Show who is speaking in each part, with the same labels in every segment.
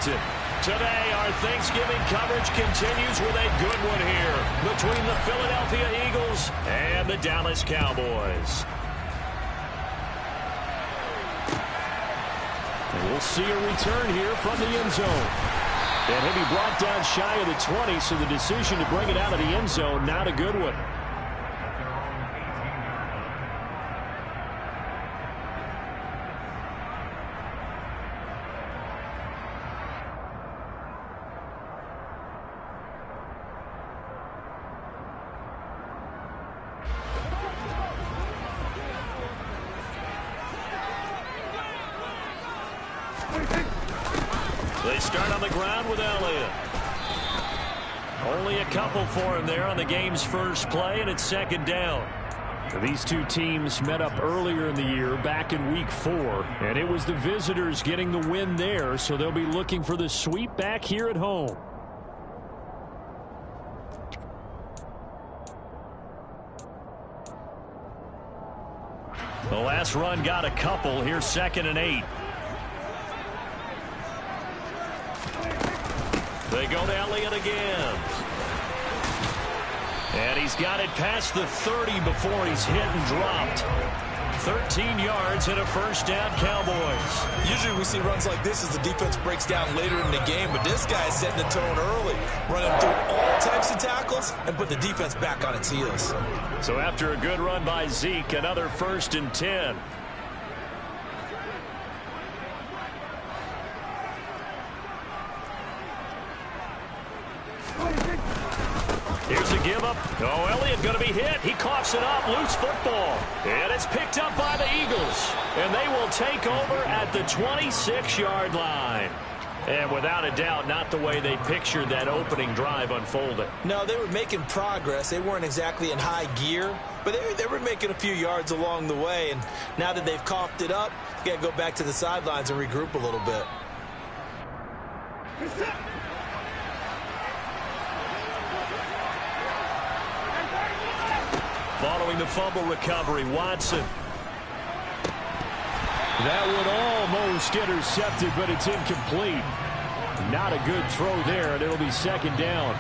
Speaker 1: Washington. Today, our Thanksgiving coverage continues with a good one here between the Philadelphia Eagles and the Dallas Cowboys. And we'll see a return here from the end zone. And he'll be brought down shy of the 20, so the decision to bring it out of the end zone, not a good one. They start on the ground with Elliott. Only a couple for him there on the game's first play, and it's second down. These two teams met up earlier in the year, back in Week 4, and it was the visitors getting the win there, so they'll be looking for the sweep back here at home. The last run got a couple. Here's 2nd and 8. They go to Elliott again. And he's got it past the 30 before he's hit and dropped. 13 yards and a first down, Cowboys.
Speaker 2: Usually we see runs like this as the defense breaks down later in the game, but this guy is setting the tone early, running through all types of tackles and put the defense back on its heels.
Speaker 1: So after a good run by Zeke, another 1st and 10. Here's a give up. Oh, Elliott going to be hit. He coughs it up. Loose football. And it's picked up by the Eagles. And they will take over at the 26-yard line. And without a doubt, not the way they pictured that opening drive unfolding.
Speaker 2: No, they were making progress. They weren't exactly in high gear, but they were making a few yards along the way. And now that they've coughed it up, you got to go back to the sidelines and regroup a little bit.
Speaker 1: Following the fumble recovery, Watson. That would almost intercepted, but it's incomplete. Not a good throw there, and it'll be 2nd down.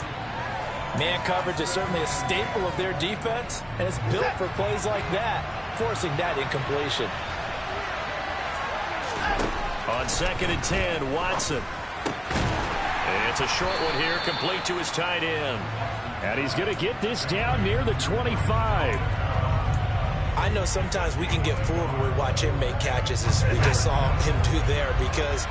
Speaker 3: Man coverage is certainly a staple of their defense, and it's built for plays like that, forcing that incompletion.
Speaker 1: On 2nd and 10, Watson. And it's a short one here, complete to his tight end. And he's going to get this down near the 25.
Speaker 2: I know sometimes we can get fooled when we watch him make catches, as we just saw him do there, because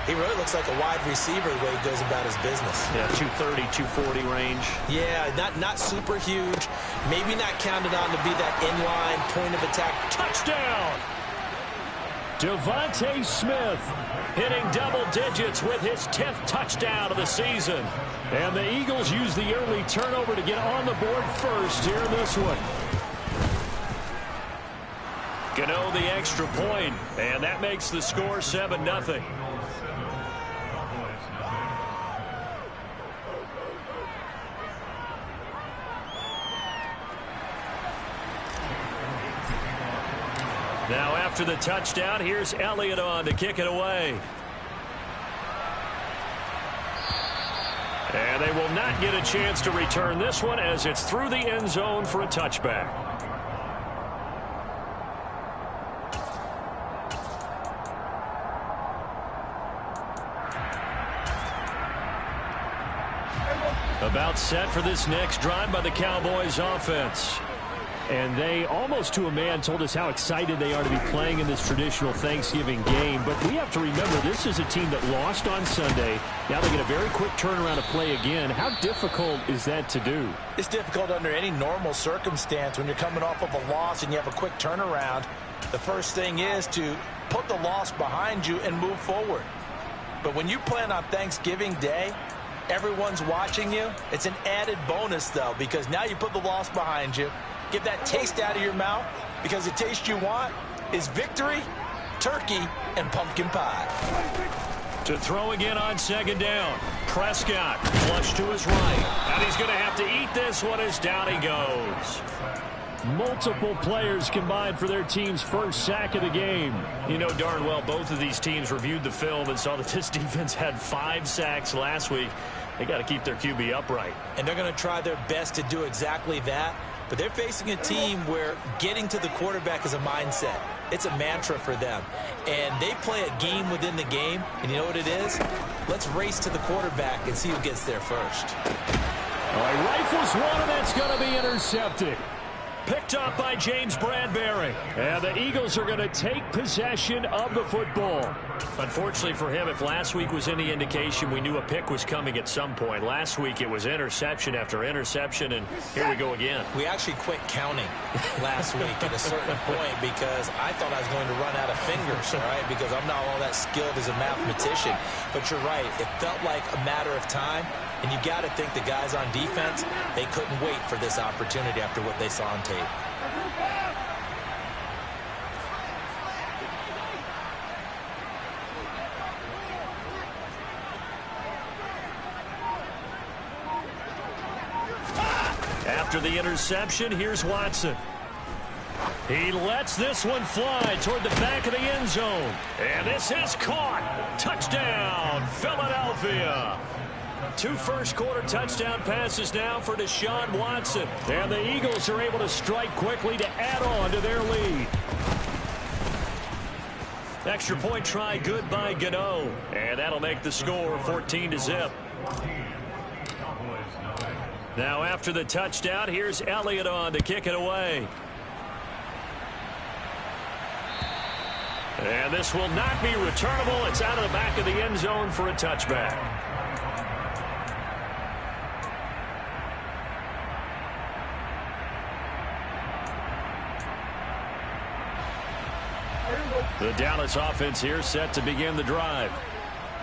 Speaker 2: he really looks like a wide receiver the way he goes about his business.
Speaker 1: Yeah, 230, 240 range.
Speaker 2: Yeah, not super huge. Maybe not counted on to be that inline point of attack.
Speaker 1: Touchdown! Devontae Smith hitting double digits with his 10th touchdown of the season. And the Eagles use the early turnover to get on the board first here in this one. Gano the extra point, and that makes the score 7-0. Now after the touchdown, here's Elliott on to kick it away. And they will not get a chance to return this one as it's through the end zone for a touchback. About set for this next drive by the Cowboys offense. And they, almost to a man, told us how excited they are to be playing in this traditional Thanksgiving game. But we have to remember, this is a team that lost on Sunday. Now they get a very quick turnaround to play again. How difficult is that to do?
Speaker 3: It's difficult under any normal circumstance when you're coming off of a loss and you have a quick turnaround. The first thing is to put the loss behind you and move forward. But when you plan on Thanksgiving Day, everyone's watching you. It's an added bonus, though, because now you put the loss behind you. Get that taste out of your mouth, because the taste you want is victory, turkey, and pumpkin pie.
Speaker 1: To throw again on 2nd down. Prescott flush to his right. And he's going to have to eat this one as down he goes. Multiple players combined for their team's first sack of the game.
Speaker 4: You know darn well both of these teams reviewed the film and saw that this defense had 5 sacks last week. They got to keep their QB upright.
Speaker 2: And they're going to try their best to do exactly that. But they're facing a team where getting to the quarterback is a mindset. It's a mantra for them. And they play a game within the game. And you know what it is? Let's race to the quarterback and see who gets there first.
Speaker 1: All right, rifles one, and that's going to be intercepted. Picked up by James Bradbury. And the Eagles are going to take possession of the football.
Speaker 4: Unfortunately for him, if last week was any indication, we knew a pick was coming at some point. Last week it was interception after interception, and here we go again.
Speaker 2: We actually quit counting last week at a certain point because I thought I was going to run out of fingers, all right, because I'm not all that skilled as a mathematician. But you're right. It felt like a matter of time. And you got to think the guys on defense, they couldn't wait for this opportunity after what they saw on tape.
Speaker 1: After the interception, here's Watson. He lets this one fly toward the back of the end zone. And this is caught. Touchdown, Philadelphia. 2 first-quarter touchdown passes now for Deshaun Watson. And the Eagles are able to strike quickly to add on to their lead. Extra point try good by Gano. And that'll make the score 14-0. Now after the touchdown, here's Elliott on to kick it away. And this will not be returnable. It's out of the back of the end zone for a touchback. The Dallas offense here set to begin the drive.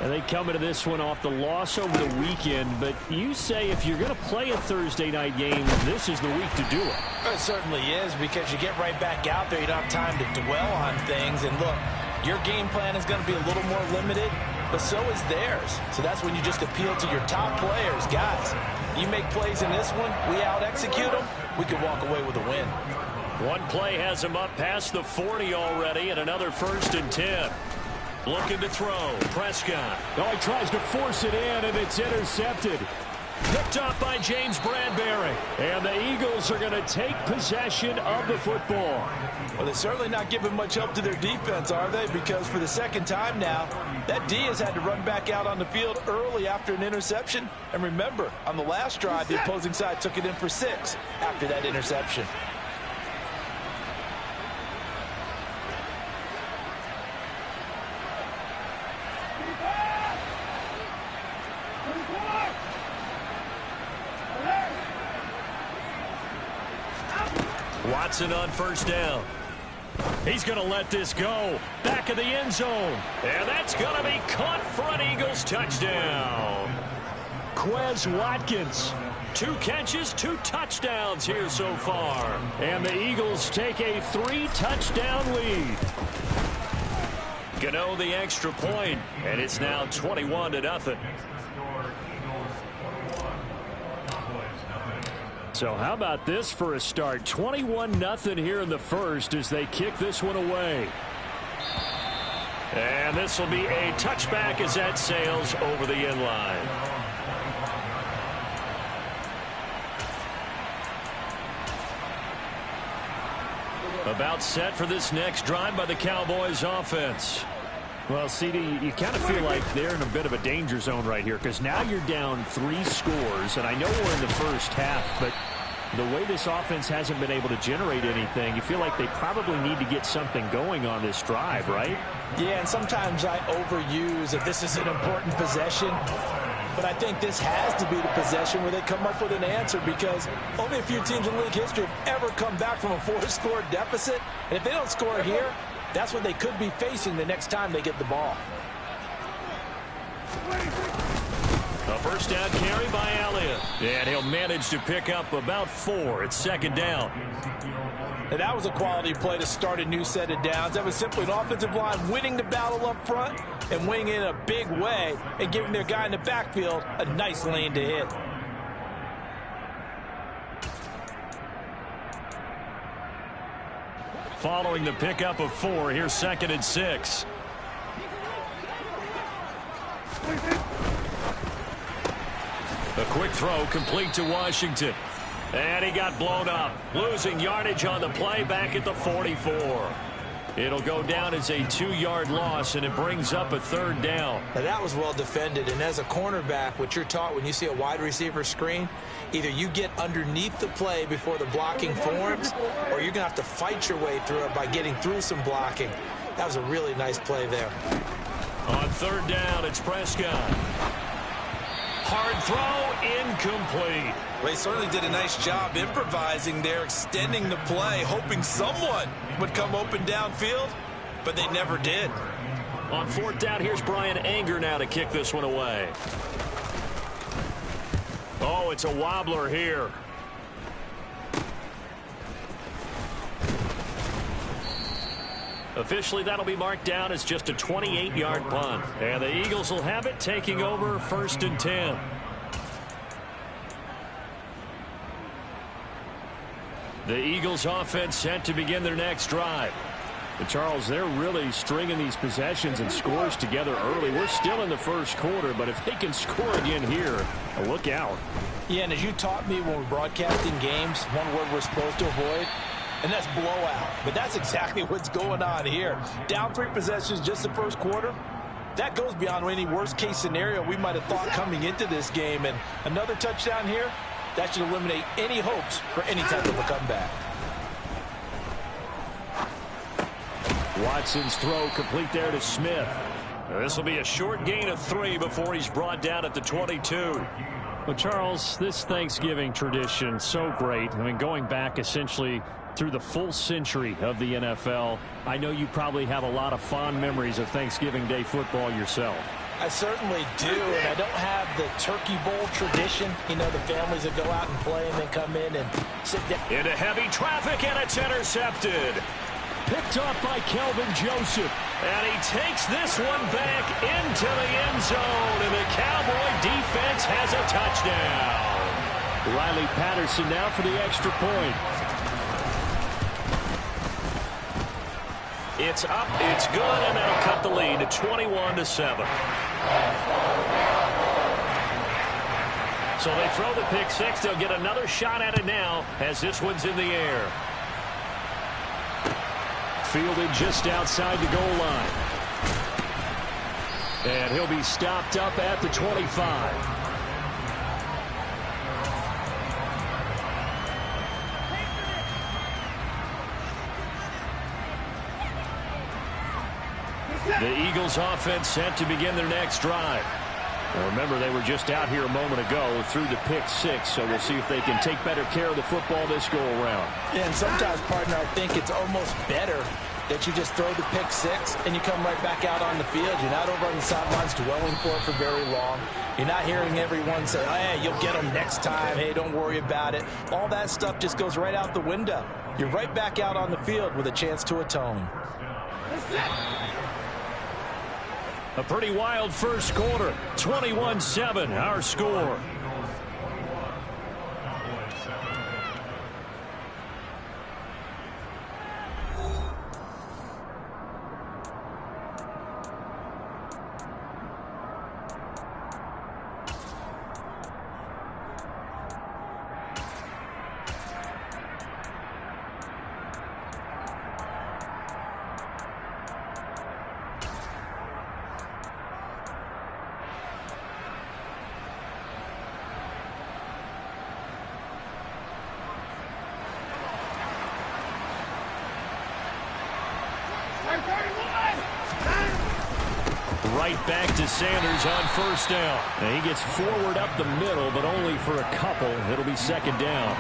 Speaker 1: And they come into this one off the loss over the weekend. But you say if you're going to play a Thursday night game, this is the week to do it.
Speaker 3: It certainly is, because you get right back out there. You don't have time to dwell on things. And look, your game plan is going to be a little more limited, but so is theirs. So that's when you just appeal to your top players. Guys, you make plays in this one, we out-execute them, we can walk away with a win.
Speaker 1: One play has him up past the 40 already, and another 1st and 10. Looking to throw. Prescott. Oh, he tries to force it in, and it's intercepted. Picked up by James Bradbury. And the Eagles are going to take possession of the football.
Speaker 3: Well, they're certainly not giving much help to their defense, are they? Because for the second time now, that D has had to run back out on the field early after an interception. And remember, on the last drive, the opposing side took it in for 6 after that interception.
Speaker 1: Watson on 1st down. He's going to let this go. Back of the end zone. And that's going to be caught for an Eagles touchdown. Quez Watkins. 2 catches, 2 touchdowns here so far. And the Eagles take a 3-touchdown lead. Gano the extra point, and it's now 21-0. So how about this for a start? 21-0 here in the first as they kick this one away. And this will be a touchback as that sails over the end line. About set for this next drive by the Cowboys offense. Well, CD, you kind of feel like they're in a bit of a danger zone right here because now you're down 3 scores, and I know we're in the first half, but the way this offense hasn't been able to generate anything, you feel like they probably need to get something going on this drive, right?
Speaker 3: Yeah, and sometimes I overuse that this is an important possession, but I think this has to be the possession where they come up with an answer because only a few teams in league history have ever come back from a 4-score deficit, and if they don't score here, that's what they could be facing the next time they get the ball.
Speaker 1: A 1st down carry by Elliott. And he'll manage to pick up about 4. It's 2nd down.
Speaker 3: And that was a quality play to start a new set of downs. That was simply an offensive line winning the battle up front and winning it in a big way and giving their guy in the backfield a nice lane to hit.
Speaker 1: following the pickup of 4. Here's 2nd and 6. A quick throw complete to Washington. And he got blown up. Losing yardage on the play back at the 44. It'll go down as a 2-yard loss, and it brings up a 3rd down.
Speaker 2: Now that was well defended, and as a cornerback, what you're taught when you see a wide receiver screen, either you get underneath the play before the blocking forms, or you're going to have to fight your way through it by getting through some blocking. That was a really nice play there.
Speaker 1: On 3rd down, it's Prescott. Hard throw, incomplete.
Speaker 3: Well, he certainly did a nice job improvising there, extending the play, hoping someone would come open downfield, but they never did.
Speaker 1: On 4th down, here's Brian Anger now to kick this one away. Oh, it's a wobbler here. Officially, that'll be marked down as just a 28-yard punt. And the Eagles will have it, taking over 1st and 10. The Eagles offense set to begin their next drive. But Charles, they're really stringing these possessions and scores together early. We're still in the 1st quarter, but if they can score again here, look out.
Speaker 3: Yeah, and as you taught me when we're broadcasting games, one word we're supposed to avoid, and that's blowout. But that's exactly what's going on here. Down 3 possessions just the 1st quarter. That goes beyond any worst-case scenario we might have thought coming into this game. And another touchdown here, that should eliminate any hopes for any type of a comeback.
Speaker 1: Watson's throw complete there to Smith. This will be a short gain of 3 before he's brought down at the 22. Well, Charles, this Thanksgiving tradition, so great. I mean, going back essentially through the full century of the NFL, I know you probably have a lot of fond memories of Thanksgiving Day football yourself.
Speaker 3: I certainly do, and I don't have the Turkey Bowl tradition. You know, the families that go out and play and then come in and sit down.
Speaker 1: Into heavy traffic, and it's intercepted. Picked up by Kelvin Joseph. And he takes this one back into the end zone, and the Cowboy defense has a touchdown. Riley Patterson now for the extra point. It's up, it's good, and that'll cut the lead to 21-7. So they throw the pick 6. They'll get another shot at it now as this one's in the air. Fielded just outside the goal line. And he'll be stopped up at the 25. The Eagles offense set to begin their next drive. Now remember, they were just out here a moment ago through the pick 6, so we'll see if they can take better care of the football this go around.
Speaker 3: And sometimes, partner, I think it's almost better that you just throw the pick 6 and you come right back out on the field. You're not over on the sidelines dwelling for it for very long. You're not hearing everyone say, hey, you'll get them next time. Hey, don't worry about it. All that stuff just goes right out the window. You're right back out on the field with a chance to atone.
Speaker 1: A pretty wild first quarter. 21-7, our score. Right back to Sanders on first down. And he gets forward up the middle, but only for a couple. It'll be second down.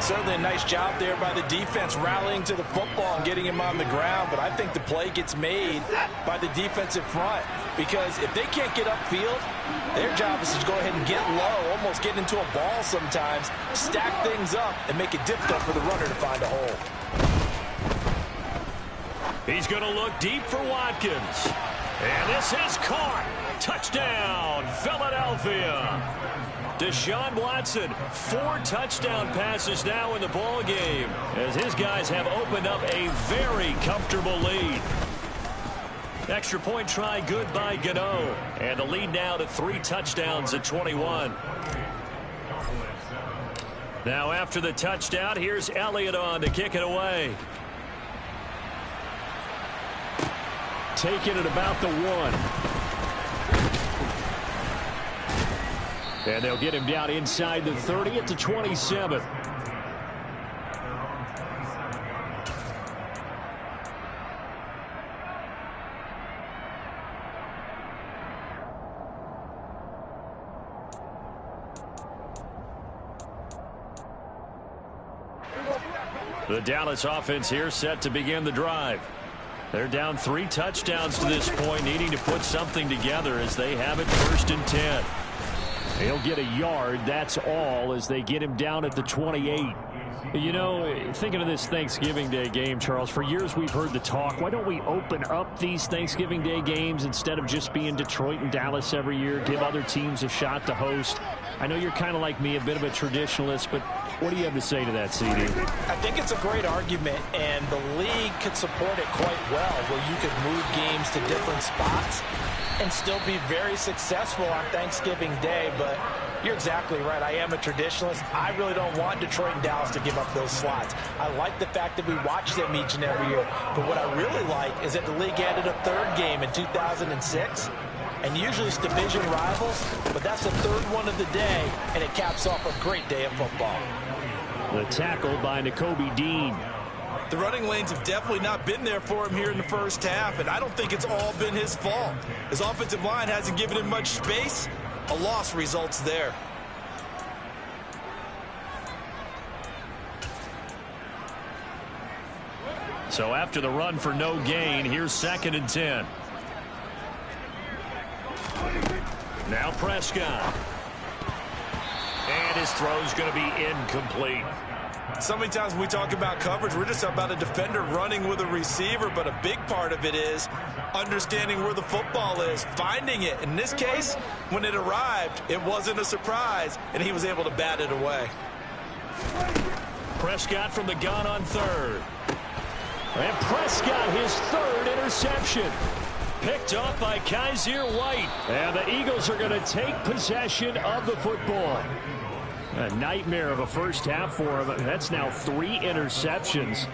Speaker 3: Certainly a nice job there by the defense rallying to the football and getting him on the ground, but I think the play gets made by the defensive front because if they can't get upfield, their job is to go ahead and get low, almost get into a ball sometimes, stack things up, and make it difficult for the runner to find a hole.
Speaker 1: He's going to look deep for Watkins. And this is caught. Touchdown, Philadelphia. Deshaun Watson, 4 touchdown passes now in the ball game as his guys have opened up a very comfortable lead. Extra point try good by Gano. And the lead now to 3 touchdowns at 21. Now after the touchdown, here's Elliott on to kick it away. Taking it about the 1. And they'll get him down inside the 30 at the 27. The Dallas offense here set to begin the drive. They're down 3 touchdowns to this point, needing to put something together as they have it 1st and 10. He'll get a yard, that's all, as they get him down at the 28. You know, thinking of this Thanksgiving Day game, Charles, for years we've heard the talk, why don't we open up these Thanksgiving Day games instead of just being Detroit and Dallas every year, give other teams a shot to host? I know you're kind of like me, a bit of a traditionalist, but what do you have to say to that, CD?
Speaker 3: I think it's a great argument, and the league could support it quite well, where you could move games to different spots and still be very successful on Thanksgiving Day. But you're exactly right. I am a traditionalist. I really don't want Detroit and Dallas to give up those slots. I like the fact that we watch them each and every year. But what I really like is that the league added a 3rd game in 2006. And usually it's division rivals, but that's the 3rd one of the day, and it caps off a great day of football.
Speaker 1: The tackle by Nakobe Dean.
Speaker 5: The running lanes have definitely not been there for him here in the first half, and I don't think it's all been his fault. His offensive line hasn't given him much space. A loss results there.
Speaker 1: So after the run for no gain, here's 2nd and 10. Now Prescott. And his throw's going to be incomplete.
Speaker 5: So many times when we talk about coverage, we're just about a defender running with a receiver, but a big part of it is understanding where the football is, finding it. In this case, when it arrived, it wasn't a surprise, and he was able to bat it away.
Speaker 1: Prescott from the gun on 3rd. And Prescott, his 3rd interception. Picked off by Kaiser White. And the Eagles are going to take possession of the football. A nightmare of a first half for him. That's now 3 interceptions.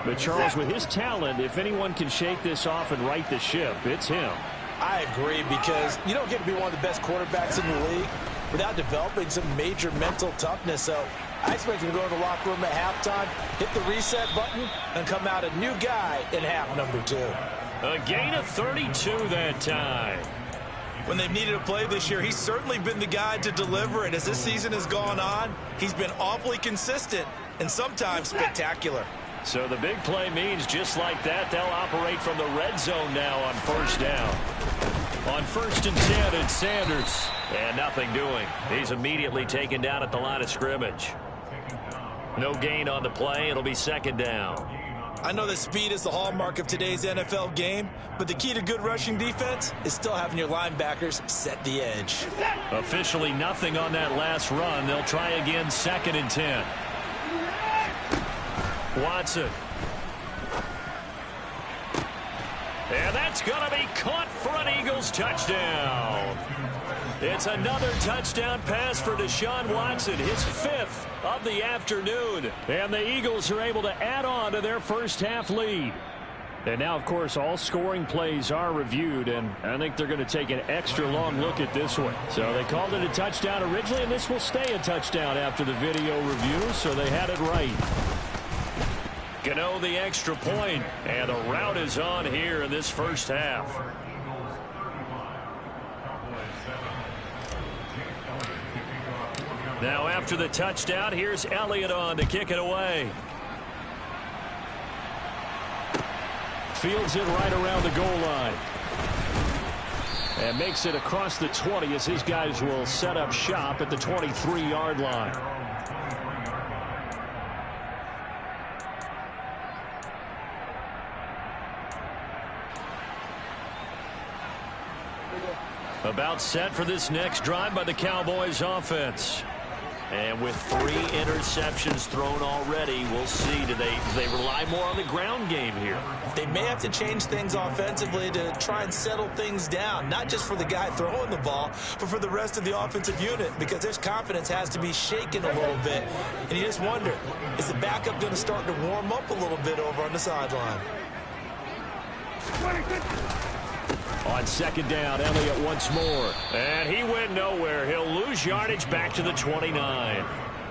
Speaker 1: But Charles, with his talent, if anyone can shake this off and right the ship, it's him.
Speaker 3: I agree, because you don't get to be one of the best quarterbacks in the league without developing some major mental toughness. So I expect him to go in the locker room at halftime, hit the reset button, and come out a new guy in half number 2.
Speaker 1: A gain of 32 that time.
Speaker 5: When they've needed a play this year, he's certainly been the guy to deliver, and as this season has gone on, he's been awfully consistent and sometimes spectacular.
Speaker 1: So the big play means just like that, they'll operate from the red zone now on 1st down. On 1st and 10, it's Sanders. And nothing doing. He's immediately taken down at the line of scrimmage. No gain on the play. It'll be 2nd down.
Speaker 5: I know that speed is the hallmark of today's NFL game, but the key to good rushing defense is still having your linebackers set the edge.
Speaker 1: Officially nothing on that last run. They'll try again 2nd and 10. Watson. And that's going to be caught for an Eagles touchdown. It's another touchdown pass for Deshaun Watson, his 5th of the afternoon. And the Eagles are able to add on to their first half lead. And now, of course, all scoring plays are reviewed, and I think they're going to take an extra long look at this one. So they called it a touchdown originally, and this will stay a touchdown after the video review, so they had it right. Gano the extra point, and the route is on here in this first half. Now after the touchdown, here's Elliott on to kick it away. Fields it right around the goal line. And makes it across the 20 as his guys will set up shop at the 23-yard line. A About set for this next drive by the Cowboys offense. And with 3 interceptions thrown already, we'll see. Do they rely more on the ground game here?
Speaker 3: They may have to change things offensively to try and settle things down, not just for the guy throwing the ball, but for the rest of the offensive unit, because their confidence has to be shaken a little bit. And you just wonder, is the backup going to start to warm up a little bit over on the sideline?
Speaker 1: On second down, Elliott once more. And he went nowhere. He'll lose yardage back to the 29.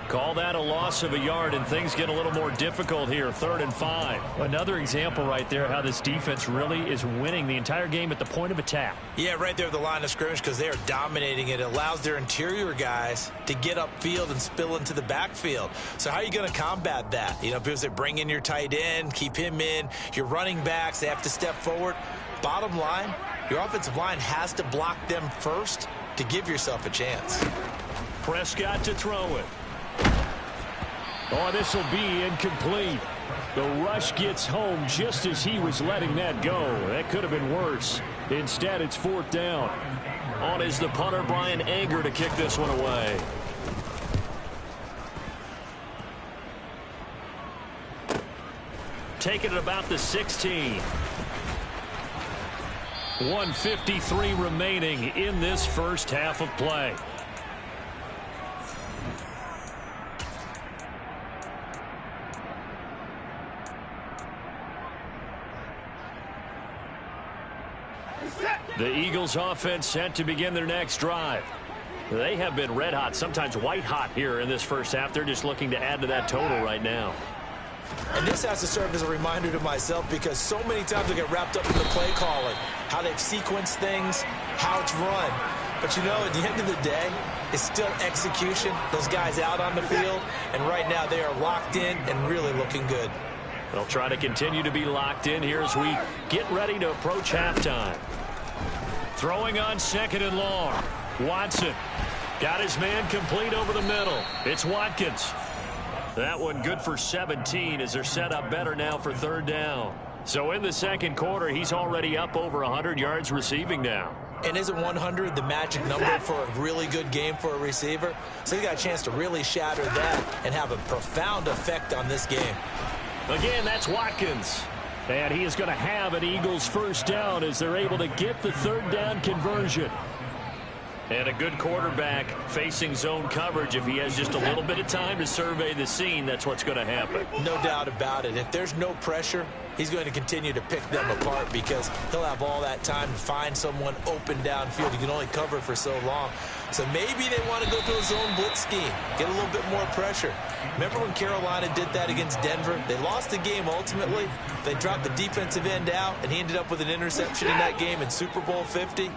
Speaker 1: Call that a loss of a yard, and things get a little more difficult here. 3rd and 5. Another example right there how this defense really is winning the entire game at the point of attack.
Speaker 3: Yeah, right there at the line of scrimmage, because they are dominating it. It allows their interior guys to get upfield and spill into the backfield. So how are you going to combat that? You know, because they bring in your tight end, keep him in. Your running backs, they have to step forward. Bottom line, your offensive line has to block them first to give yourself a chance.
Speaker 1: Prescott to throw it. Oh, this will be incomplete. The rush gets home just as he was letting that go. That could have been worse. Instead, it's 4th down. On is the punter, Brian Anger, to kick this one away. Taking it about the 16. 1:53 remaining in this first half of play. The Eagles offense set to begin their next drive. They have been red hot, sometimes white hot here in this first half. They're just looking to add to that total right now.
Speaker 3: And this has to serve as a reminder to myself, because so many times I get wrapped up in the play calling, how they've sequenced things, how it's run. But you know, at the end of the day, it's still execution. Those guys out on the field, and right now they are locked in and really looking good.
Speaker 1: They'll try to continue to be locked in here as we get ready to approach halftime. Throwing on 2nd and long. Watson got his man complete over the middle. It's Watkins. That one good for 17 as they're set up better now for 3rd down. So in the second quarter, he's already up over 100 yards receiving now.
Speaker 3: And isn't 100 the magic number for a really good game for a receiver? So he got a chance to really shatter that and have a profound effect on this game.
Speaker 1: Again, that's Watkins. And he is going to have an Eagles 1st down as they're able to get the 3rd down conversion. And a good quarterback facing zone coverage. If he has just a little bit of time to survey the scene, that's what's going to happen.
Speaker 3: No doubt about it. If there's no pressure, he's going to continue to pick them apart, because he'll have all that time to find someone open downfield. You can only cover for so long. So maybe they want to go to a zone blitz scheme, get a little bit more pressure. Remember when Carolina did that against Denver? They lost the game ultimately. They dropped the defensive end out, and he ended up with an interception in that game in Super Bowl 50.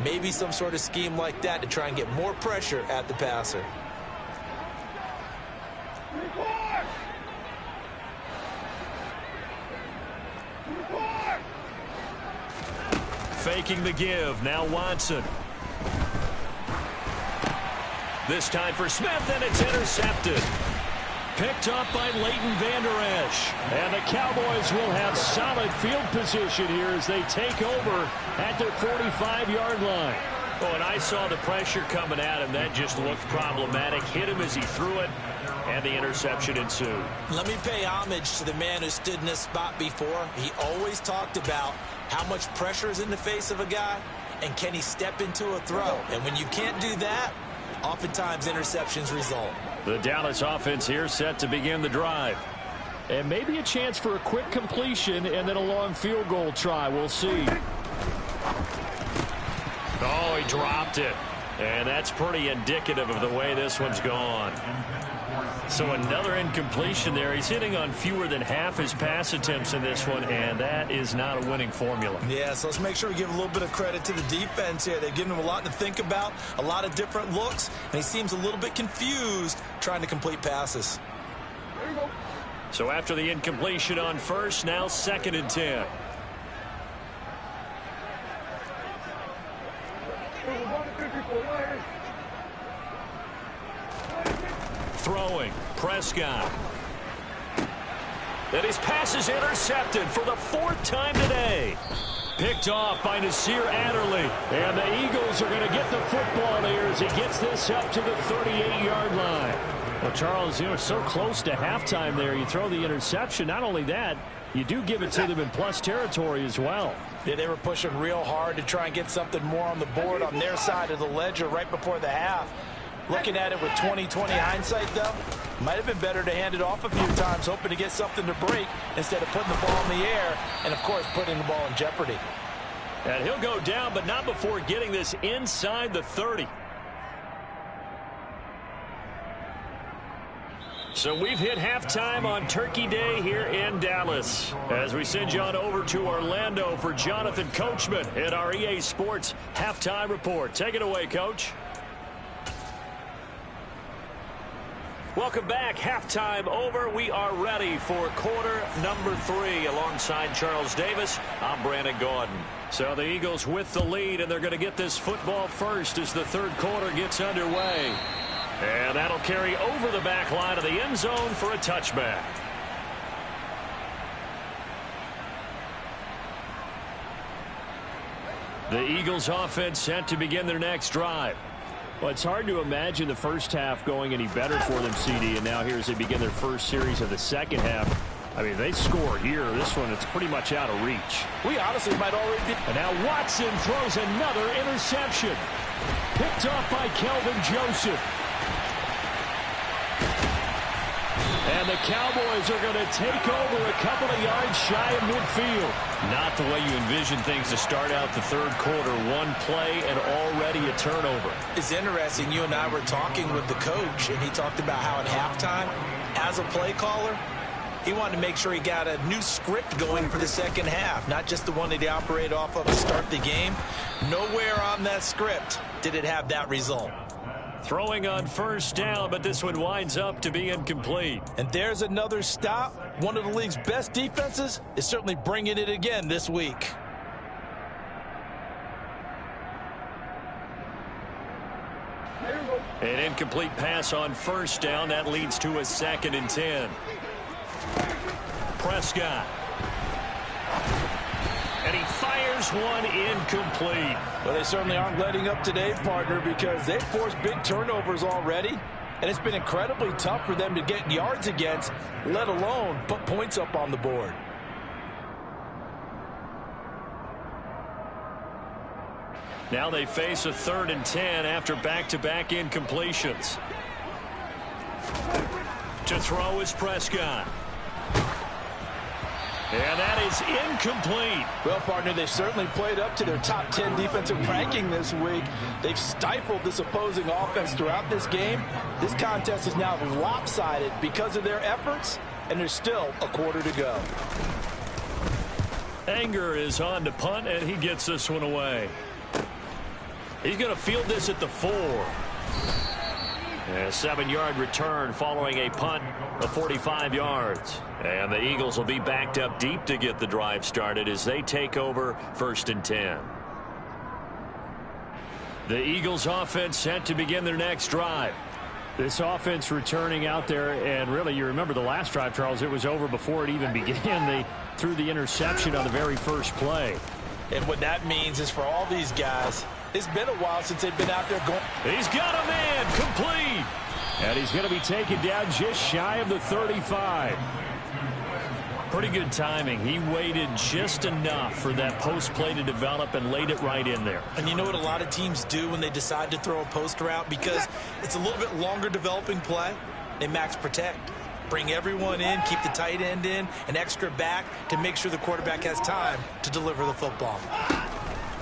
Speaker 3: Maybe some sort of scheme like that to try and get more pressure at the passer.
Speaker 1: Faking the give. Now Watson. This time for Smith, and it's intercepted. Picked up by Leighton Vander Esch. And the Cowboys will have solid field position here as they take over at their 45-yard line. Oh, and I saw the pressure coming at him. That just looked problematic. Hit him as he threw it, and the interception ensued.
Speaker 3: Let me pay homage to the man who stood in this spot before. He always talked about how much pressure is in the face of a guy, and can he step into a throw. And when you can't do that, oftentimes interceptions result.
Speaker 1: The Dallas offense here set to begin the drive. And maybe a chance for a quick completion and then a long field goal try. We'll see. Oh, he dropped it. And that's pretty indicative of the way this one's gone. So another incompletion there. He's hitting on fewer than half his pass attempts in this one, and that is not a winning formula.
Speaker 5: Yeah, so let's make sure we give a little bit of credit to the defense here. They've given him a lot to think about, a lot of different looks, and he seems a little bit confused trying to complete passes.
Speaker 1: So after the incompletion on first, now 2nd and 10. Throwing, Prescott. And his pass is intercepted for the 4th time today. Picked off by Nasir Adderley. And the Eagles are going to get the football here as he gets this up to the 38-yard line. Well, Charles, it's so close to halftime there. You throw the interception. Not only that, you do give it to them in plus territory as well.
Speaker 3: Yeah, they were pushing real hard to try and get something more on the board on their side of the ledger right before the half. Looking at it with 20/20 hindsight, though, might have been better to hand it off a few times, hoping to get something to break instead of putting the ball in the air and, of course, putting the ball in jeopardy.
Speaker 1: And he'll go down, but not before getting this inside the 30. So we've hit halftime on Turkey Day here in Dallas. As we send you on over to Orlando for Jonathan Coachman in our EA Sports Halftime Report. Take it away, Coach. Welcome back. Halftime over. We are ready for quarter number 3 alongside Charles Davis. I'm Brandon Gordon. So the Eagles with the lead, and they're going to get this football first as the third quarter gets underway. And that'll carry over the back line of the end zone for a touchback. The Eagles offense set to begin their next drive. Well, it's hard to imagine the first half going any better for them, CD, and now here as they begin their first series of the second half. I mean, they score here. This one, it's pretty much out of reach.
Speaker 3: We honestly might already be.
Speaker 1: And now Watson throws another interception. Picked off by Kelvin Joseph. And the Cowboys are going to take over a couple of yards shy of midfield. Not the way you envision things to start out the third quarter. One play and already a turnover.
Speaker 3: It's interesting. You and I were talking with the coach, and he talked about how at halftime, as a play caller, he wanted to make sure he got a new script going for the second half, not just the one that he operated off of to start the game. Nowhere on that script did it have that result.
Speaker 1: Throwing on first down, but this one winds up to be incomplete.
Speaker 3: And there's another stop. One of the league's best defenses is certainly bringing it again this week.
Speaker 1: An incomplete pass on first down. That leads to a 2nd and 10. Prescott. And he fires one incomplete.
Speaker 3: Well, they certainly aren't letting up today, partner, because they've forced big turnovers already. And it's been incredibly tough for them to get yards against, let alone put points up on the board.
Speaker 1: Now they face a 3rd and 10 after back-to-back incompletions. To throw is Prescott. And that is incomplete.
Speaker 3: Well, partner, they've certainly played up to their top 10 defensive ranking this week. They've stifled this opposing offense throughout this game. This contest is now lopsided because of their efforts, and there's still a quarter to go.
Speaker 1: Anger is on to punt, and he gets this one away. He's going to field this at the 4. A 7-yard return following a punt of 45 yards. And the Eagles will be backed up deep to get the drive started as they take over 1st and 10. The Eagles offense set to begin their next drive. This offense returning out there, and really you remember the last drive, Charles, it was over before it even began. They threw the interception on the very first play.
Speaker 3: And what that means is for all these guys, it's been a while since they've been out there going.
Speaker 1: He's got a man complete. And he's going to be taken down just shy of the 35. Pretty good timing. He waited just enough for that post play to develop and laid it right in there.
Speaker 3: And you know what a lot of teams do when they decide to throw a post route? Because it's a little bit longer developing play. They max protect. Bring everyone in, keep the tight end in, an extra back to make sure the quarterback has time to deliver the football.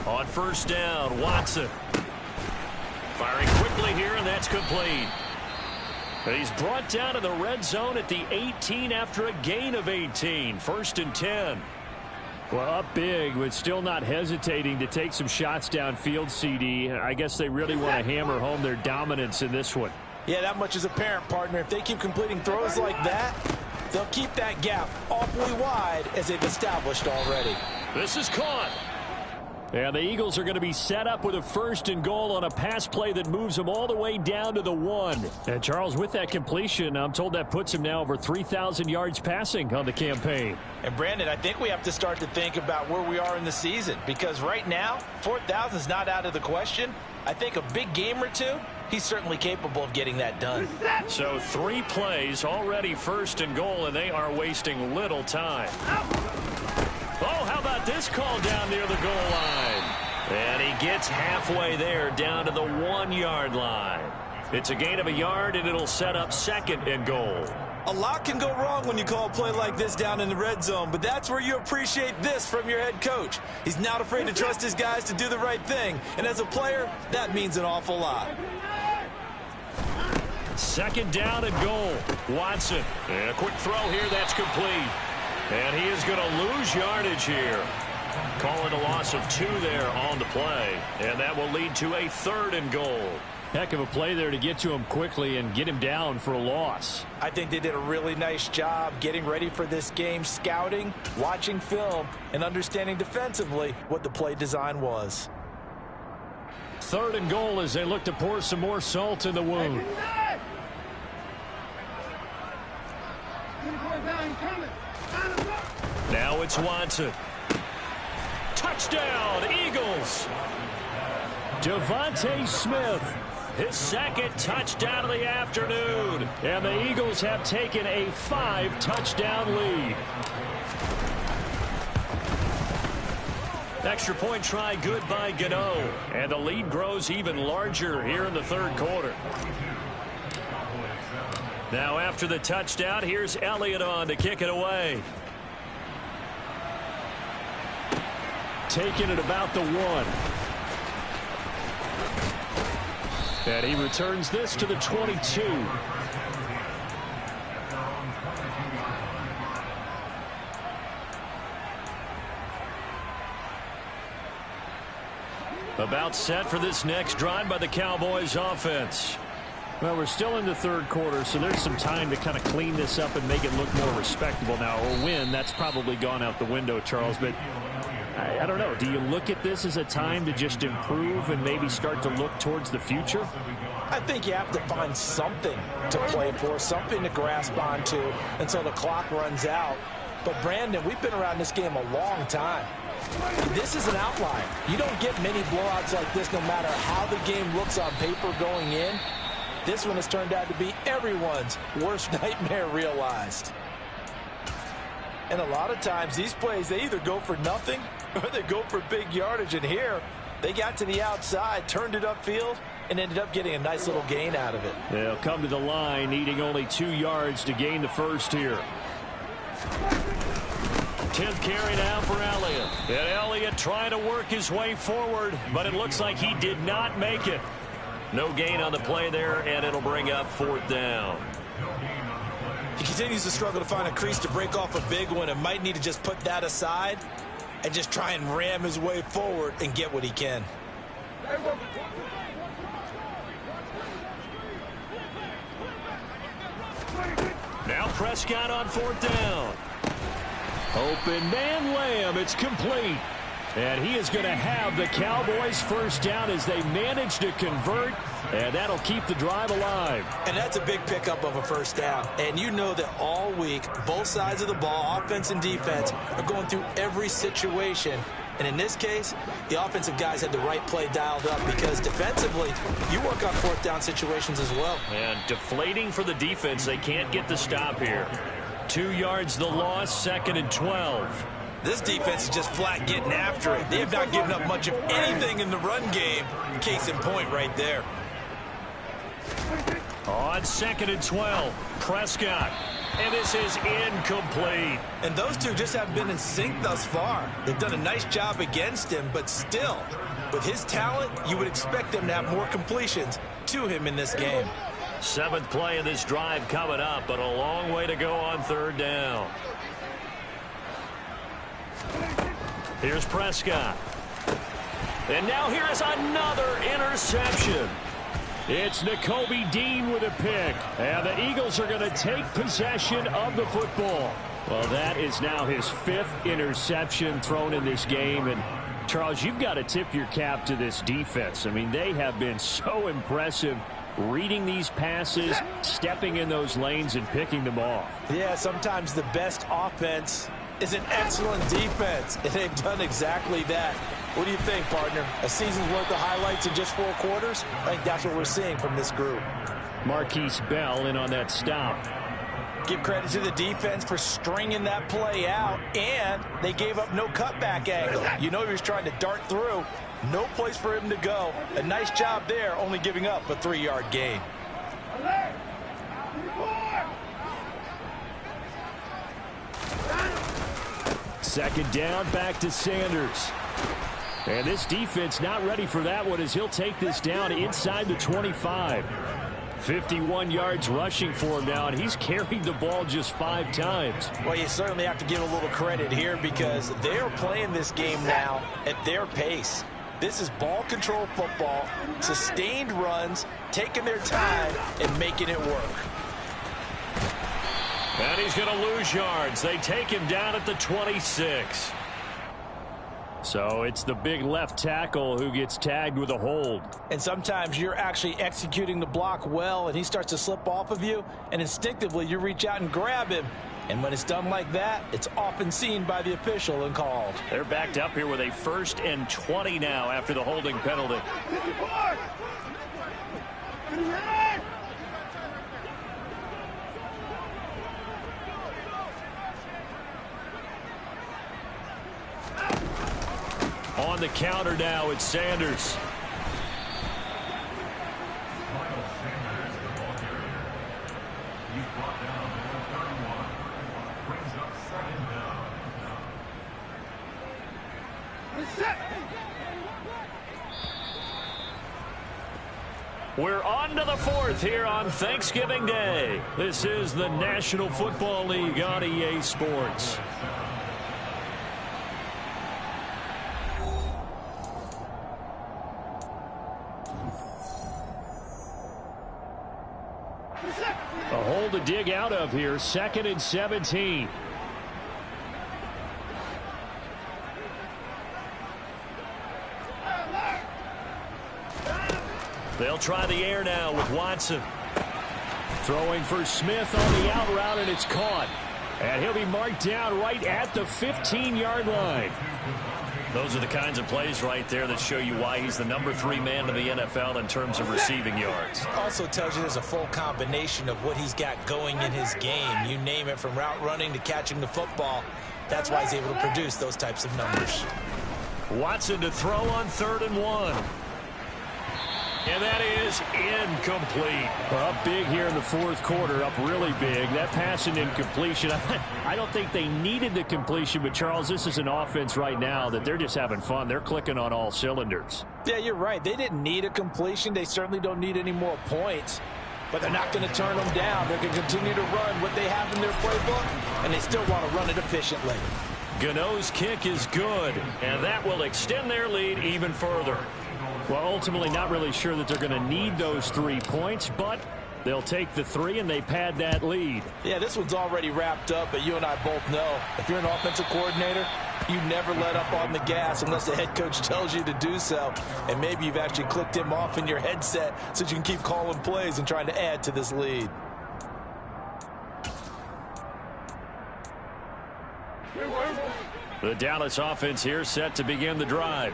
Speaker 1: On first down, Watson. Firing quickly here, and that's complete. He's brought down to the red zone at the 18 after a gain of 18. 1st and 10. Well, up big, but still not hesitating to take some shots downfield, CD. I guess they really want to hammer home their dominance in this one.
Speaker 3: Yeah, that much is apparent, partner. If they keep completing throws like that, they'll keep that gap awfully wide as they've established already.
Speaker 1: This is caught. And the Eagles are going to be set up with a 1st and goal on a pass play that moves them all the way down to the 1. And Charles, with that completion, I'm told that puts him now over 3,000 yards passing on the campaign.
Speaker 3: And Brandon, I think we have to start to think about where we are in the season, because right now 4,000 is not out of the question. I think a big game or two, he's certainly capable of getting that done.
Speaker 4: So 3 plays already 1st and goal, and they are wasting little time. Oh, how about this call down near the goal line? And he gets halfway there, down to the 1-yard line. It's a gain of a yard, and it'll set up 2nd and goal.
Speaker 5: A lot can go wrong when you call a play like this down in the red zone, but that's where you appreciate this from your head coach. He's not afraid to trust his guys to do the right thing, and as a player, that means an awful lot.
Speaker 4: 2nd down and goal. Watson. And a quick throw here. That's complete. And he is going to lose yardage here. Calling a loss of 2 there on the play. And that will lead to a 3rd and goal.
Speaker 1: Heck of a play there to get to him quickly and get him down for a loss.
Speaker 3: I think they did a really nice job getting ready for this game, scouting, watching film, and understanding defensively what the play design was.
Speaker 1: 3rd and goal as they look to pour some more salt in the wound.
Speaker 4: Now it's Watson. Touchdown, Eagles.
Speaker 1: Devontae Smith,
Speaker 4: His 2nd touchdown of the afternoon.
Speaker 1: and the Eagles have taken a 5-touchdown lead.
Speaker 4: Extra point try good by Gano. And the lead grows even larger here in the 3rd quarter. Now after the touchdown, here's Elliott on to kick it away.
Speaker 1: Taking it about the 1. And he returns this to the 22.
Speaker 4: About set for this next drive by the Cowboys offense.
Speaker 1: Well, we're still in the 3rd quarter, so there's some time to kind of clean this up and make it look more respectable now. Or win, that's probably gone out the window, Charles. But I don't know. Do you look at this as a time to just improve and maybe start to look towards the future?
Speaker 3: I think you have to find something to play for, something to grasp onto until the clock runs out. But, Brandon, we've been around this game a long time. This is an outlier. You don't get many blowouts like this no matter how the game looks on paper going in. This one has turned out to be everyone's worst nightmare realized. And a lot of times these plays, they either go for nothing or they go for big yardage. And here, they got to the outside, turned it upfield, and ended up getting a nice little gain out of it.
Speaker 1: They'll come to the line, needing only 2 yards to gain the 1st here.
Speaker 4: 10th carry now for Elliott. And Elliott trying to work his way forward, but it looks like he did not make it. No gain on the play there, and it'll bring up 4th down.
Speaker 5: He continues to struggle to find a crease to break off a big one and might need to just put that aside and just try and ram his way forward and get what he can.
Speaker 4: Now Prescott on 4th down.
Speaker 1: Open man Lamb. It's complete. And he is going to have the Cowboys 1st down as they manage to convert. And that'll keep the drive alive.
Speaker 3: And that's a big pickup of a 1st down. And you know that all week, both sides of the ball, offense and defense, are going through every situation. And in this case, the offensive guys had the right play dialed up because defensively, you work on 4th down situations as well.
Speaker 4: And deflating for the defense. They can't get the stop here. 2 yards the loss, 2nd and 12.
Speaker 5: This defense is just flat getting after it. They have not given up much of anything in the run game. Case in point right there.
Speaker 4: On 2nd and 12, Prescott. And this is incomplete.
Speaker 5: And those two just haven't been in sync thus far. They've done a nice job against him, but still, with his talent, you would expect them to have more completions to him in this game.
Speaker 4: 7th play of this drive coming up, but a long way to go on 3rd down. Here's Prescott. And now here is another interception.
Speaker 1: It's Nakobe Dean with a pick. And the Eagles are going to take possession of the football. Well, that is now his 5th interception thrown in this game. And Charles, you've got to tip your cap to this defense. I mean, they have been so impressive reading these passes, stepping in those lanes, and picking them off.
Speaker 3: Yeah, sometimes the best offense is an excellent defense, and they've done exactly that. What do you think, partner? A season's worth of highlights in just 4 quarters? I think that's what we're seeing from this group.
Speaker 1: Marquise Bell in on that stop.
Speaker 3: Give credit to the defense for stringing that play out, and they gave up no cutback angle. You know he was trying to dart through. No place for him to go. A nice job there, only giving up a 3-yard gain.
Speaker 1: Second down, back to Sanders. And this defense not ready for that one as he'll take this down inside the 25. 51 yards rushing for him now, and he's carried the ball just 5 times.
Speaker 3: Well, you certainly have to give a little credit here because they're playing this game now at their pace. This is ball control football, sustained runs, taking their time and making it work.
Speaker 4: And he's going to lose yards. They take him down at the 26.
Speaker 1: So it's the big left tackle who gets tagged with a hold.
Speaker 3: And sometimes you're actually executing the block well, and he starts to slip off of you, and instinctively you reach out and grab him. And when it's done like that, it's often seen by the official and called.
Speaker 4: They're backed up here with a 1st and 20 now after the holding penalty.
Speaker 1: On the counter now, it's Sanders.
Speaker 4: We're on to the 4th here on Thanksgiving Day. This is the National Football League on EA Sports.
Speaker 1: A hole to dig out of here, 2nd and 17.
Speaker 4: They'll try the air now with Watson.
Speaker 1: Throwing for Smith on the out route, and it's caught. And he'll be marked down right at the 15-yard line.
Speaker 4: Those are the kinds of plays right there that show you why he's the number 3 man in the NFL in terms of receiving yards.
Speaker 2: Also tells you there's a full combination of what he's got going in his game. You name it, from route running to catching the football. That's why he's able to produce those types of numbers.
Speaker 4: Watson to throw on 3rd and 1. And that is incomplete.
Speaker 1: Well, up big here in the 4th quarter, up really big. That pass and incompletion, I don't think they needed the completion, but Charles, this is an offense right now that they're just having fun. They're clicking on all cylinders.
Speaker 3: Yeah, you're right. They didn't need a completion. They certainly don't need any more points. But they're not going to turn them down. They're going to continue to run what they have in their playbook, and they still want to run it efficiently.
Speaker 4: Gano's kick is good, and that will extend their lead even further.
Speaker 1: Well, ultimately not really sure that they're going to need those 3 points, but they'll take the 3 and they pad that lead.
Speaker 3: Yeah, this one's already wrapped up, but you and I both know if you're an offensive coordinator, you never let up on the gas unless the head coach tells you to do so. And maybe you've actually clicked him off in your headset so you can keep calling plays and trying to add to this lead.
Speaker 1: The Dallas offense here set to begin the drive.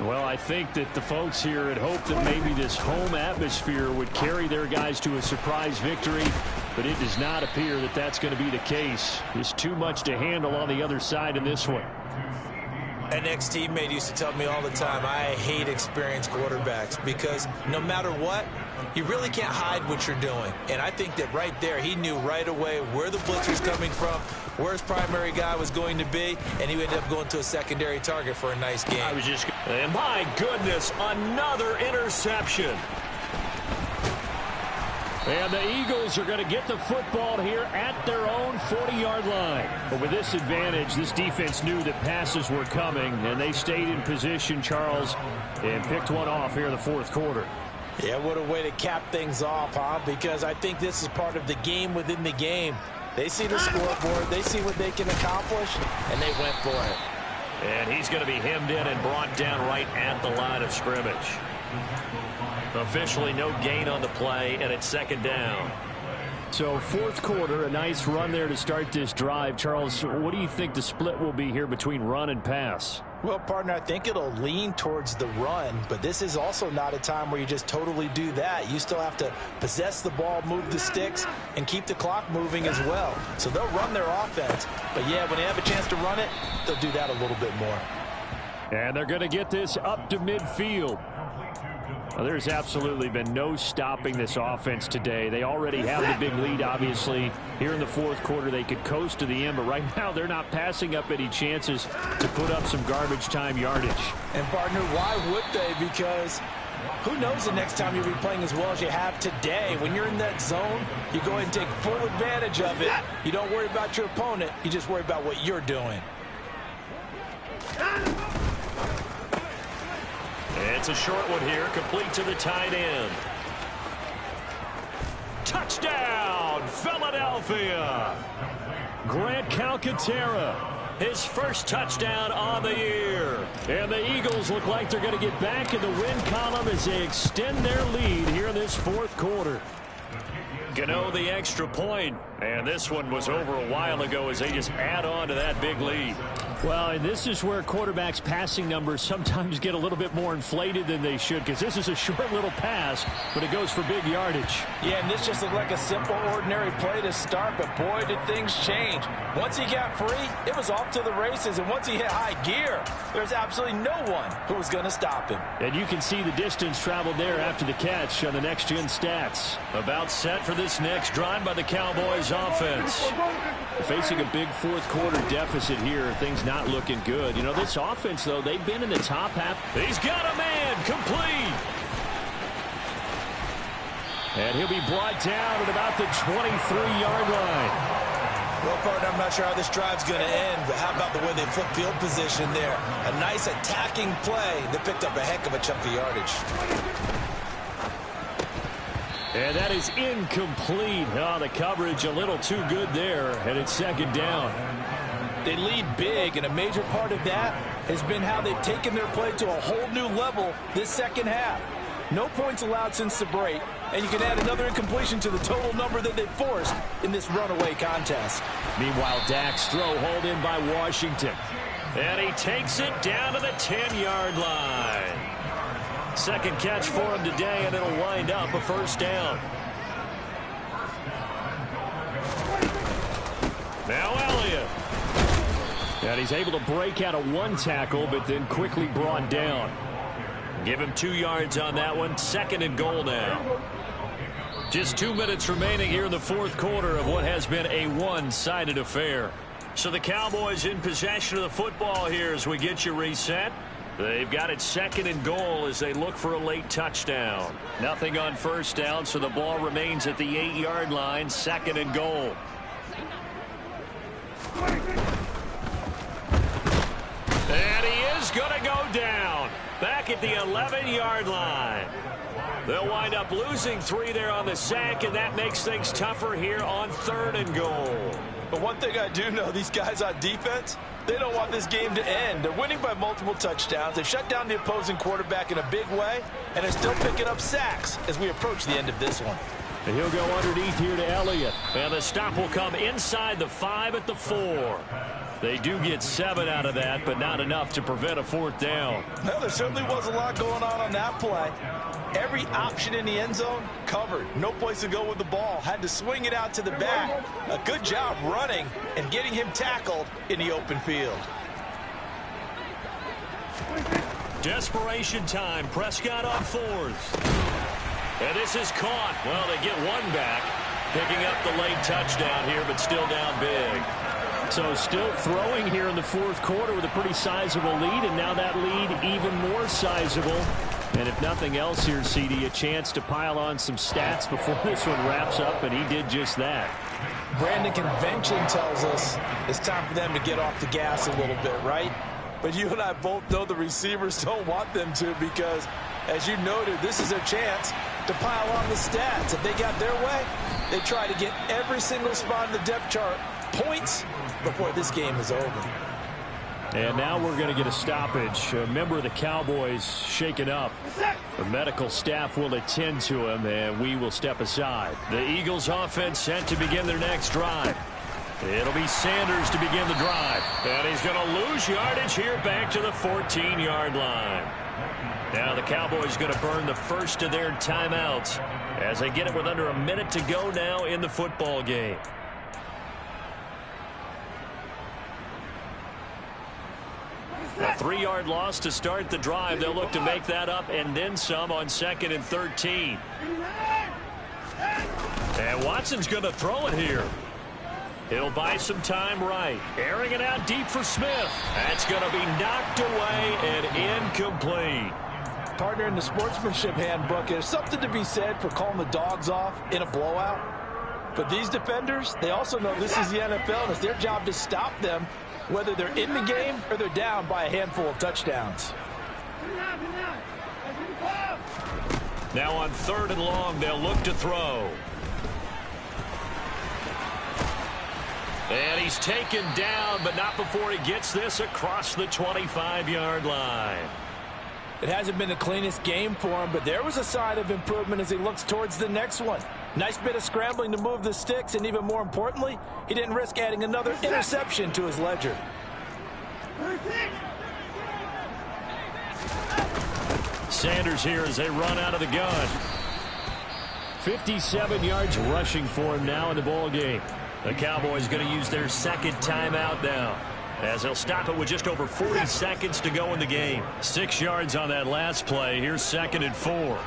Speaker 1: Well, I think that the folks here had hoped that maybe this home atmosphere would carry their guys to a surprise victory, but it does not appear that that's going to be the case. There's too much to handle on the other side in this one.
Speaker 2: An ex-teammate used to tell me all the time, I hate experienced quarterbacks because no matter what, you really can't hide what you're doing. And I think that right there, he knew right away where the blitz was coming from, where his primary guy was going to be, and he ended up going to a secondary target for a nice game.
Speaker 4: And my goodness, another interception.
Speaker 1: And the Eagles are going to get the football here at their own 40-yard line. But with this advantage, this defense knew that passes were coming, and they stayed in position, Charles, and picked one off here in the 4th quarter.
Speaker 3: Yeah, what a way to cap things off, huh? Because I think this is part of the game within the game. They see the scoreboard, they see what they can accomplish, and they went for it.
Speaker 4: And he's going to be hemmed in and brought down right at the line of scrimmage. Officially no gain on the play, and it's second down.
Speaker 1: So fourth quarter, a nice run there to start this drive. Charles, what do you think the split will be here between run and pass?
Speaker 3: Well, partner, I think it'll lean towards the run, but this is also not a time where you just totally do that. You still have to possess the ball, move the sticks, and keep the clock moving as well. So they'll run their offense, but yeah, when they have a chance to run it, they'll do that a little bit more.
Speaker 1: And they're going to get this up to midfield. Well, there's absolutely been no stopping this offense today. They already have the big lead, obviously. Here in the fourth quarter, they could coast to the end, but right now they're not passing up any chances to put up some garbage time yardage.
Speaker 3: And, partner, why would they? Because who knows the next time you'll be playing as well as you have today. When you're in that zone, you go ahead and take full advantage of it. You don't worry about your opponent. You just worry about what you're doing.
Speaker 4: It's a short one here, complete to the tight end. Touchdown, Philadelphia!
Speaker 1: Grant Calcaterra,
Speaker 4: his first touchdown on the year.
Speaker 1: And the Eagles look like they're going to get back in the win column as they extend their lead here in this fourth quarter.
Speaker 4: Gano the extra point, and this one was over a while ago as they just add on to that big lead.
Speaker 1: Well, and this is where quarterbacks' passing numbers sometimes get a little bit more inflated than they should, because this is a short little pass, but it goes for big yardage.
Speaker 3: Yeah, and this just looked like a simple, ordinary play to start, but boy, did things change. Once he got free, it was off to the races, and once he hit high gear, there's absolutely no one who was going to stop him.
Speaker 1: And you can see the distance traveled there after the catch on the next-gen stats.
Speaker 4: About set for this next drive by the Cowboys offense.
Speaker 1: Facing a big fourth quarter deficit here, things not looking good. You know, this offense, though, they've been in the top half.
Speaker 4: He's got a man, complete.
Speaker 1: And he'll be brought down at about the 23-yard line.
Speaker 3: Well, partner, I'm not sure how this drive's going to end, but how about the way they flip field position there? A nice attacking play that picked up a heck of a chunk of yardage.
Speaker 1: And that is incomplete. Oh, the coverage a little too good there, and it's second down.
Speaker 3: They lead big, and a major part of that has been how they've taken their play to a whole new level this second half. No points allowed since the break, and you can add another incompletion to the total number that they forced in this runaway contest.
Speaker 1: Meanwhile, Dak's throw hauled in by Washington.
Speaker 4: And he takes it down to the 10-yard line. Second catch for him today, and it'll wind up a first down. Now Elliott.
Speaker 1: And he's able to break out of one tackle, but then quickly brought down.
Speaker 4: Give him 2 yards on that one. Second and goal now. Just 2 minutes remaining here in the fourth quarter of what has been a one-sided affair. So the Cowboys in possession of the football here as we get you reset. They've got it second and goal as they look for a late touchdown. Nothing on first down, so the ball remains at the 8-yard line, second and goal. And he is going to go down back at the 11-yard line. They'll wind up losing 3 there on the sack, and that makes things tougher here on third and goal.
Speaker 3: But one thing I do know, these guys on defense, they don't want this game to end. They're winning by multiple touchdowns. They've shut down the opposing quarterback in a big way, and they're still picking up sacks as we approach the end of this one.
Speaker 1: And he'll go underneath here to Elliott.
Speaker 4: And the stop will come inside the 5 at the 4. They do get 7 out of that, but not enough to prevent a fourth down.
Speaker 3: Well, there certainly was a lot going on that play. Every option in the end zone covered. No place to go with the ball. Had to swing it out to the back. A good job running and getting him tackled in the open field.
Speaker 4: Desperation time. Prescott on 4th. And this is caught. Well, they get 1 back. Picking up the late touchdown here, but still down big.
Speaker 1: So still throwing here in the fourth quarter with a pretty sizable lead, and now that lead even more sizable. And if nothing else here, CD, a chance to pile on some stats before this one wraps up, and he did just that.
Speaker 3: Brandon, convention tells us it's time for them to get off the gas a little bit, right? But you and I both know the receivers don't want them to because, as you noted, this is their chance to pile on the stats. If they got their way, they try to get every single spot in the depth chart points before this game is over.
Speaker 1: And now we're going to get a stoppage. A member of the Cowboys shaken up. The medical staff will attend to him, and we will step aside. The Eagles offense set to begin their next drive. It'll be Sanders to begin the drive. And he's going to lose yardage here back to the 14-yard line. Now the Cowboys going to burn the first of their timeouts as they get it with under a minute to go now in the football game. A 3-yard loss to start the drive. They'll look to make that up and then some on 2nd and 13. And Watson's going to throw it here. He'll buy some time right. Airing it out deep for Smith. That's going to be knocked away and incomplete.
Speaker 3: Partner, in the sportsmanship handbook, there's something to be said for calling the dogs off in a blowout. But these defenders, they also know this is the NFL, and it's their job to stop them, whether they're in the game or they're down by a handful of touchdowns.
Speaker 1: Now on 3rd and long, they'll look to throw. And he's taken down, but not before he gets this across the 25-yard line.
Speaker 3: It hasn't been the cleanest game for him, but there was a sign of improvement as he looks towards the next one. Nice bit of scrambling to move the sticks, and even more importantly, he didn't risk adding another interception to his ledger.
Speaker 1: Sanders here as they run out of the gun. 57 yards rushing for him now in the ball game. The Cowboys going to use their 2nd timeout now, as they'll stop it with just over 40 seconds to go in the game. 6 yards on that last play. Here's 2nd and 4.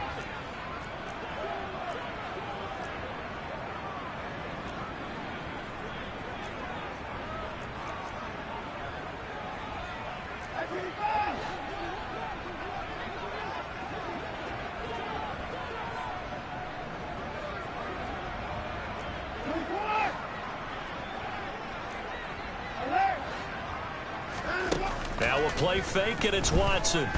Speaker 1: Now we'll play fake, and it's Watson.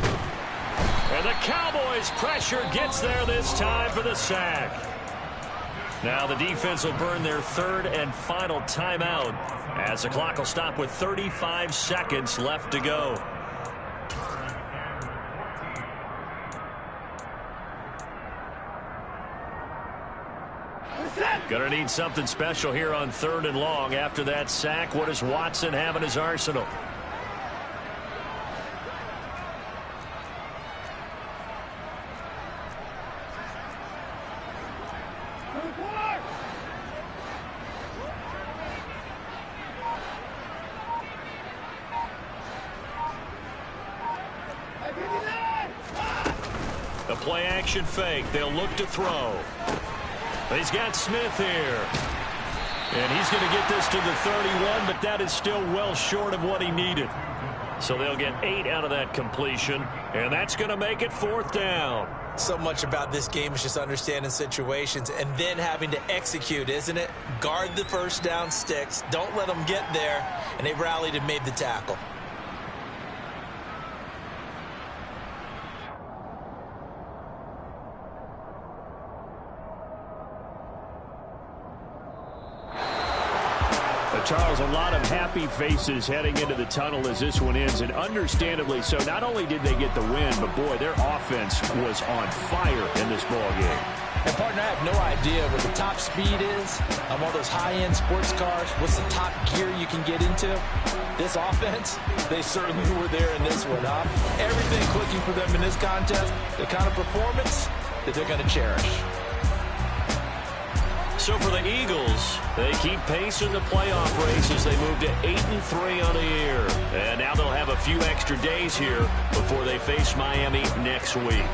Speaker 1: And the Cowboys' pressure gets there this time for the sack. Now the defense will burn their 3rd and final timeout as the clock will stop with 35 seconds left to go. Going to need something special here on 3rd and long. After that sack, what does Watson have in his arsenal? The play action fake. They'll look to throw. He's got Smith here. And he's going to get this to the 31, but that is still well short of what he needed. So they'll get 8 out of that completion, and that's going to make it 4th down.
Speaker 2: So much about this game is just understanding situations and then having to execute, isn't it? Guard the first down sticks. Don't let them get there. And they rallied and made the tackle.
Speaker 1: Charles, a lot of happy faces heading into the tunnel as this one ends, and understandably so. Not only did they get the win, but boy, their offense was on fire in this ball game.
Speaker 3: And partner, I have no idea what the top speed is on one of those high-end sports cars. What's the top gear you can get into? This offense, they certainly were there in this one, huh? Everything clicking for them in this contest, the kind of performance that they're going to cherish.
Speaker 1: So for the Eagles, they keep pace in the playoff race as they move to 8-3 on the year. And now they'll have a few extra days here before they face Miami next week.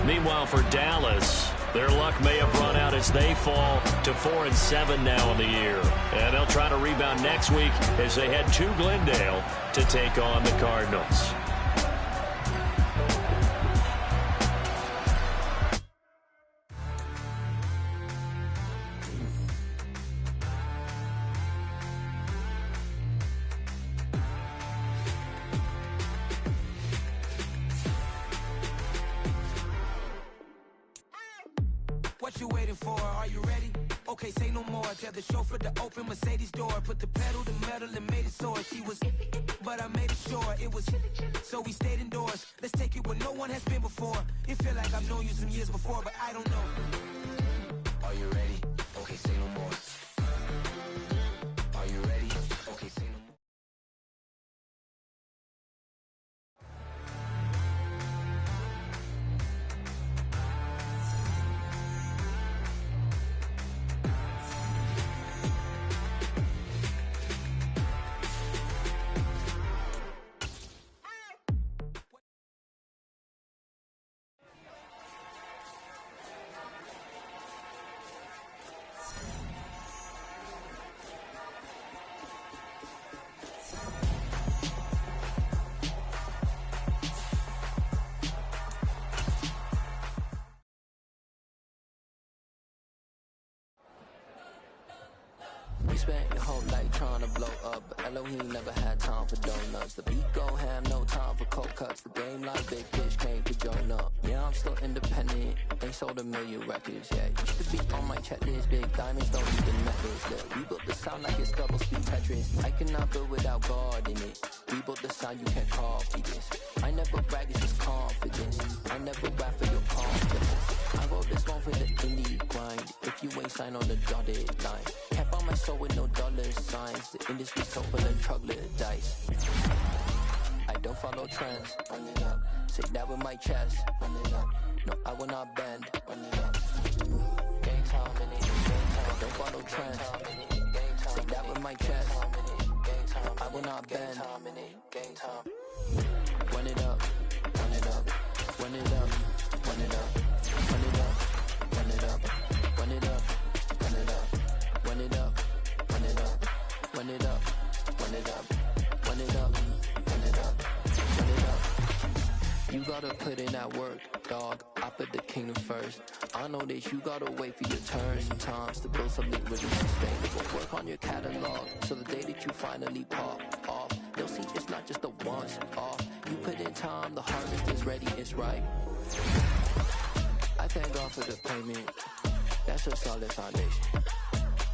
Speaker 1: Meanwhile, for Dallas, their luck may have run out as they fall to 4-7 now in the year. And they'll try to rebound next week as they head to Glendale to take on the Cardinals.
Speaker 6: What you waiting for? Are you ready? Okay, say no more. Tell the chauffeur to open Mercedes door. Put the pedal to metal and made it soar. She was, but I made it sure it was. So we stayed indoors. Let's take it where no one has been before. It feel like I've known you some years before, but I don't know. Are you ready? Okay, say no more. Are you ready? Okay, say no more.
Speaker 7: We spent your whole life trying to blow up, but Elohim never had time for donuts. The beat go ham, no time for cold cuts. The game like Big Fish came to join up. Yeah, I'm still independent, ain't sold a million records yet. Used to be on my checklist, big diamonds don't need the necklace. Look, we built the sound like it's double speed Tetris. I cannot build without God in it. We built the sound, you can't copy this. I never brag, it's just confidence. I never rap for your confidence. I wrote this one for the indie grind. If you ain't signed on the dotted line, kept on my soul with no dollar signs. The industry so full of troglodytes. I don't follow trends. Run it up. Say that with my chest. Run it up. No, I will not bend. Run it up. Game time in it. I don't follow trends. Say that with my chest. I will not bend. Game time. Run it up. Run it up. Run it up. Run it up. Run it up. Run it up. Run it up. Run it up. Run it up. Run it up. Run it up. Run it up. Run it up. Run it up. Run it up. You gotta put in that work, dog. I put the kingdom first. I know that you gotta wait for your turn sometimes to build something really sustainable. Work on your catalog so the day that you finally pop off, they'll see it's not just a once off. You put in time, the harvest is ready, it's ripe. I thank God for the payment. That's a solid foundation.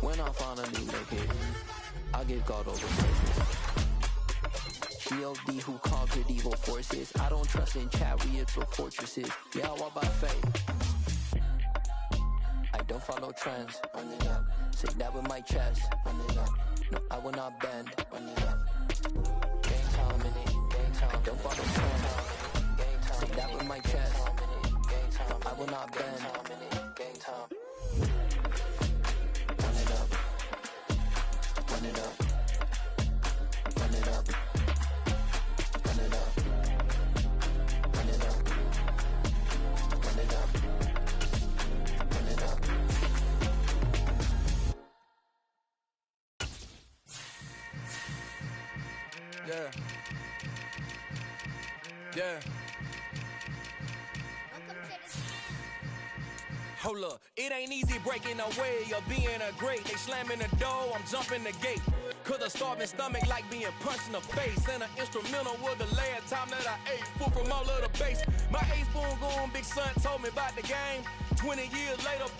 Speaker 7: When I finally make it, I give God all the praises. G.O.D. who conquered evil forces. I don't trust in chariots or fortresses. Yeah, I walk by faith. I don't follow trends. Run it up. Say that with my chest. Run it up. No, I will not bend. Run it up. Game time in it. Game time. I don't follow trends. Say that with my chest. I will not bend. Game time. Run it up. Run it up. Run it up. Run it up. Run it up. Run it up. Run it up.
Speaker 6: Yeah. Yeah. Hold up, it ain't easy breaking away or being a great. They slamming the door, I'm jumping the gate. Cause a starving stomach like being punched in the face. And an instrumental was the last time that I ate food from all of the bass. My A-spoon going big son told me about the game. 20 years later,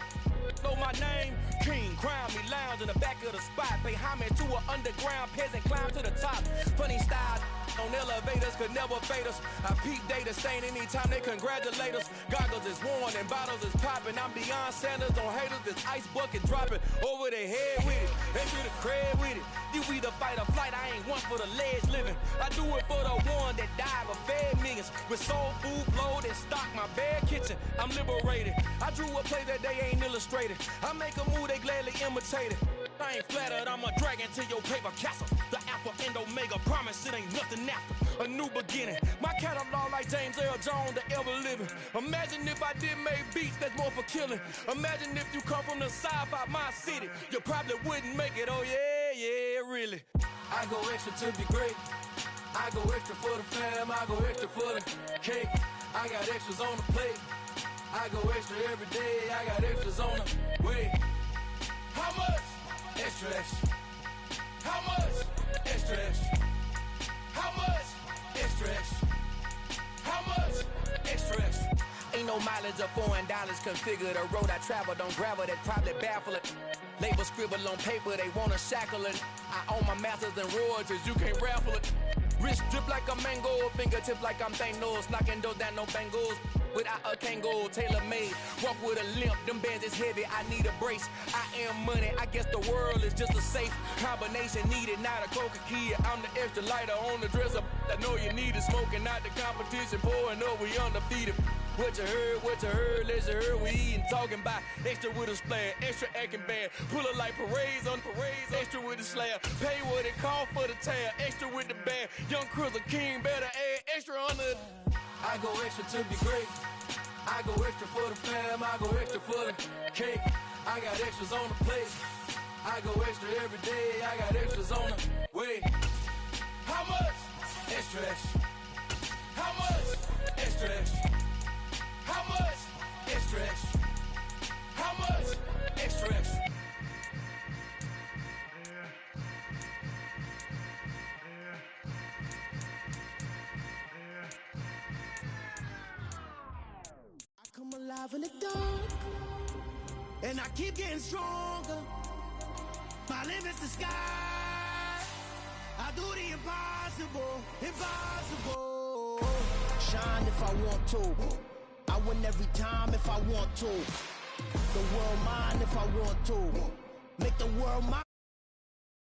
Speaker 6: know my name. King, crown me, lounge in the back of the spot. Pay homage to an underground peasant, climb to the top. Funny style on elevators could never fade us. I peep data stain anytime they congratulate us. Goggles is worn and bottles is popping. I'm beyond Sanders on haters, this ice bucket dropping over their head with it. They to the crib with it. You either fight or flight, I ain't one for the ledge living. I do it for the one that died but fed millions. With soul food flowed and stocked my bare kitchen. I'm liberated. I drew a play that they ain't illustrated. I make a move, they gladly imitate it. I ain't flattered, I'm a dragon to your paper castle. The Alpha and Omega, promise it ain't nothing after. A new beginning. My catalog like James Earl Jones, the ever living. Imagine if I did make beats that's more for killing. Imagine if you come from the south out my city. You probably wouldn't make it, oh yeah, yeah, really. I go extra to be great. I go extra for the fam, I go extra for the cake. I got extras on the plate. I go extra every day, I got extras on the way. How much? Extra, extra. How much? Extra, extra. How much? Extra, extra. How much? Extra, extra. Ain't no mileage of $4, configure the road I travel, don't gravel, that probably baffle it. Label scribble on paper, they want to shackle it. I own my masters and royalties, you can't raffle it. Wrist drip like a mango, fingertips like I'm Thanos, knocking doors down, no bangles. Without a Kango, tailor-made, walk with a limp, them bands is heavy, I need a brace. I am money, I guess the world is just a safe combination needed, not a coca key. I'm the extra lighter on the dresser, I know you need it, smoking out the competition, pouring up, we undefeated. What you heard, let you heard, we eatin', talking about extra with a splash, extra acting bad, pull it like parades on parades, extra with the slab, pay what it cost for the tab, extra with the bag, young Crizzle King, better add extra on the... I go extra to be great. I go extra for the fam. I go extra for the cake. I got extras on the plate. I go extra every day. I got extras on the way. How much? Extra, extra. How much? Extra, extra. How much? Extra, extra. How much? Extra, extra.
Speaker 8: I'm alive in the dark, and I keep getting stronger. My limit's the sky. I do the impossible, impossible. Shine if I want to. I win every time if I want to. The world mine if I want to. Make the world mine.